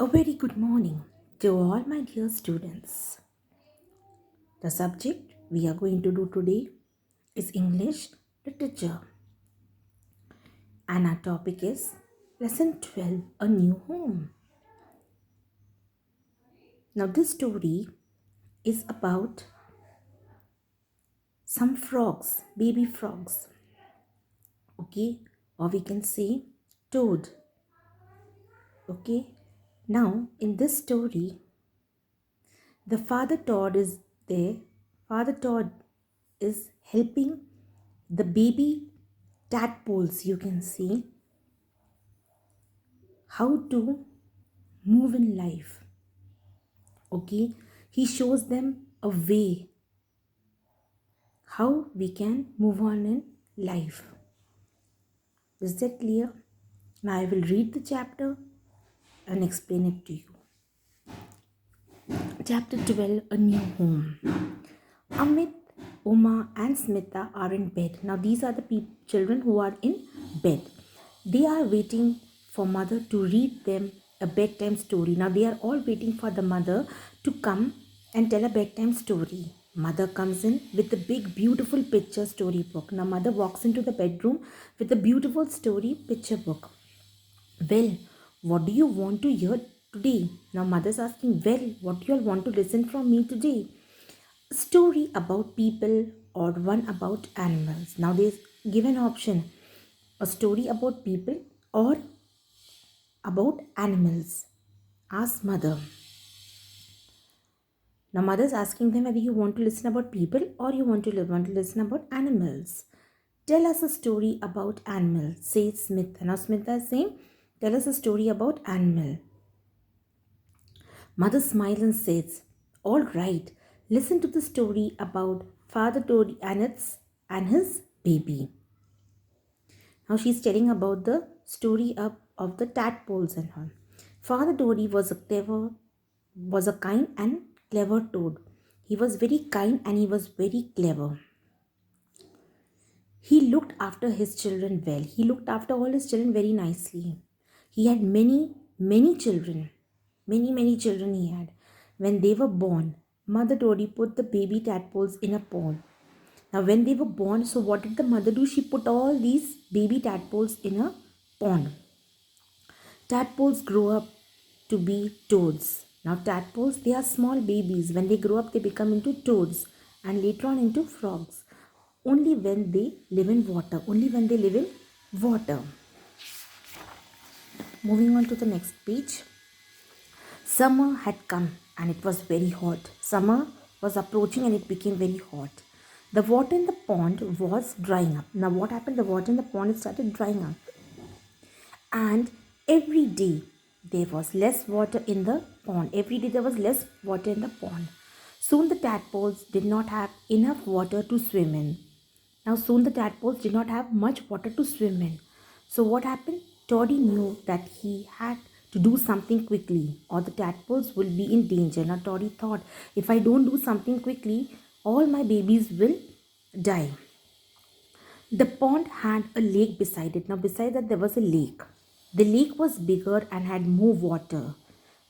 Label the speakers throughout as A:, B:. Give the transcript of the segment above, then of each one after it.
A: A very good morning to all my dear students. The subject we are going to do today is English literature, and our topic is Lesson 12, A New Home. Now, this story is about some frogs, baby frogs, okay, or we can say toad, okay. Now, in this story, the father toad is there. Father toad is helping the baby tadpoles, you can see, how to move in life. Okay, he shows them a way how we can move on in life. Is that clear? Now I will read the chapter and explain it to you. Chapter 12, A New Home. Amit, Uma, and Smita are in bed. Now, these are the children who are in bed. They are waiting for mother to read them a bedtime story. Now, they are all waiting for the mother to come and tell a bedtime story. Mother comes in with a big, beautiful picture story book. Now, mother walks into the bedroom with a beautiful story picture book. Well, what do you want to hear today? Now, mother's asking, well, what do you all want to listen from me today? A story about people or one about animals. Now, there's given option, a story about people or about animals. Ask mother. Now, mother's asking them whether you want to listen about people or you want to listen about animals. Tell us a story about animal, says Smith. Now, Smith is saying, tell us a story about animal. Mother smiles and says, all right, listen to the story about Father Toad and his baby. Now she's telling about the story of the tadpoles and her. Father Toady was a kind and clever toad. He was very kind and he was very clever. He looked after his children well. He looked after all his children very nicely. He had many children. Many children he had. When they were born, Mother Toady put the baby tadpoles in a pond. Now, when they were born, so what did the mother do? She put all these baby tadpoles in a pond. Tadpoles grow up to be toads. Now, tadpoles, they are small babies. When they grow up, they become into toads and later on into frogs. Only when they live in water. Only when they live in water. Moving on to the next page. Summer had come and it was very hot. Summer was approaching and it became very hot. The water in the pond was drying up. Now what happened? The water in the pond started drying up. And every day there was less water in the pond. Every day there was less water in the pond. Soon the tadpoles did not have enough water to swim in. Now soon the tadpoles did not have much water to swim in. So what happened? Toddy knew that he had to do something quickly or the tadpoles will be in danger. Now Toddy thought, if I don't do something quickly, all my babies will die. The pond had a lake beside it. Now beside that there was a lake. The lake was bigger and had more water.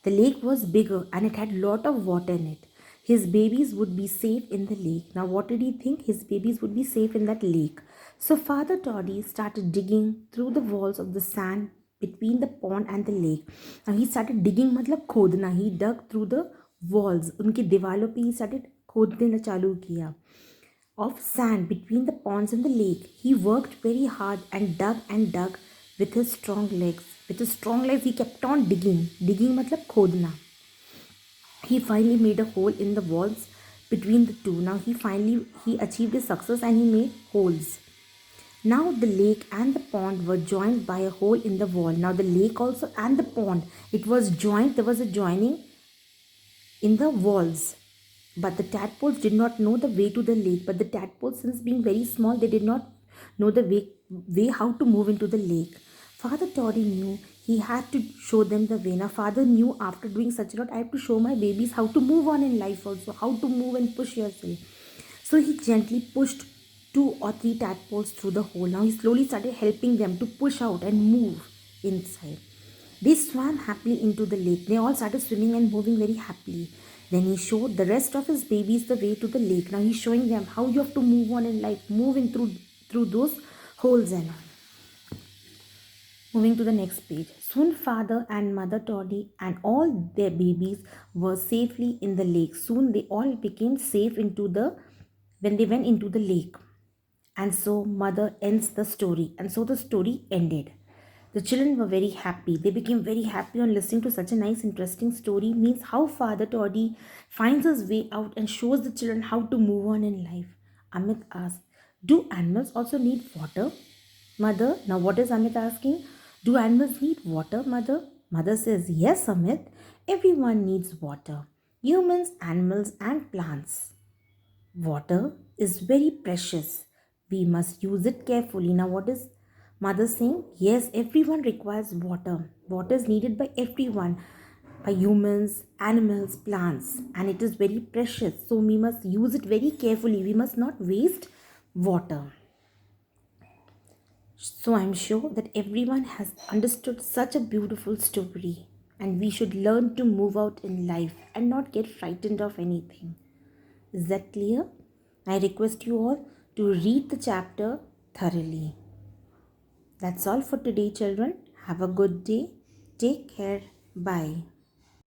A: The lake was bigger and it had lot of water in it. His babies would be safe in the lake. Now what did he think? His babies would be safe in that lake. So Father Toddy started digging through the walls of the sand between the pond and the lake. Now he started digging मतलब खोदना. He dug through the walls. उनकी दीवारों पे he started खोदने चालू किया. Of sand between the ponds and the lake. He worked very hard and dug with his strong legs. With his strong legs, he kept on digging. Digging matlab khodna. He finally made a hole in the walls between the two. Now he achieved his success and he made holes. Now the lake and the pond were joined by a hole in the wall. Now the lake also and the pond, it was joined. There was a joining in the walls. But the tadpoles did not know the way to the lake. But the tadpoles, since being very small, they did not know the way how to move into the lake. Father Toddy knew he had to show them the way. Now, father knew after doing such a lot, I have to show my babies how to move on in life also, how to move and push yourself. So he gently pushed 2 or 3 tadpoles through the hole. Now he slowly started helping them to push out and move inside. They swam happily into the lake. They all started swimming and moving very happily. Then he showed the rest of his babies the way to the lake. Now he's showing them how you have to move on in life, moving through those holes and all. Moving to the next page. Soon father and mother Toddy and all their babies were safely in the lake. Soon they all became safe when they went into the lake. And so mother ends the story. And so the story ended. The children were very happy. They became very happy on listening to such a nice, interesting story. Means how Father Toddy finds his way out and shows the children how to move on in life. Amit asks, do animals also need water? Mother, now what is Amit asking? Do animals need water, mother? Mother says, yes, Amit. Everyone needs water. Humans, animals, and plants. Water is very precious. We must use it carefully. Now, what is mother saying? Yes, everyone requires water. Water is needed by everyone, by humans, animals, plants, and it is very precious. So, we must use it very carefully. We must not waste water. So, I'm sure that everyone has understood such a beautiful story, and we should learn to move out in life and not get frightened of anything. Is that clear? I request you all to read the chapter thoroughly. That's all for today, children. Have a good day. Take care. Bye.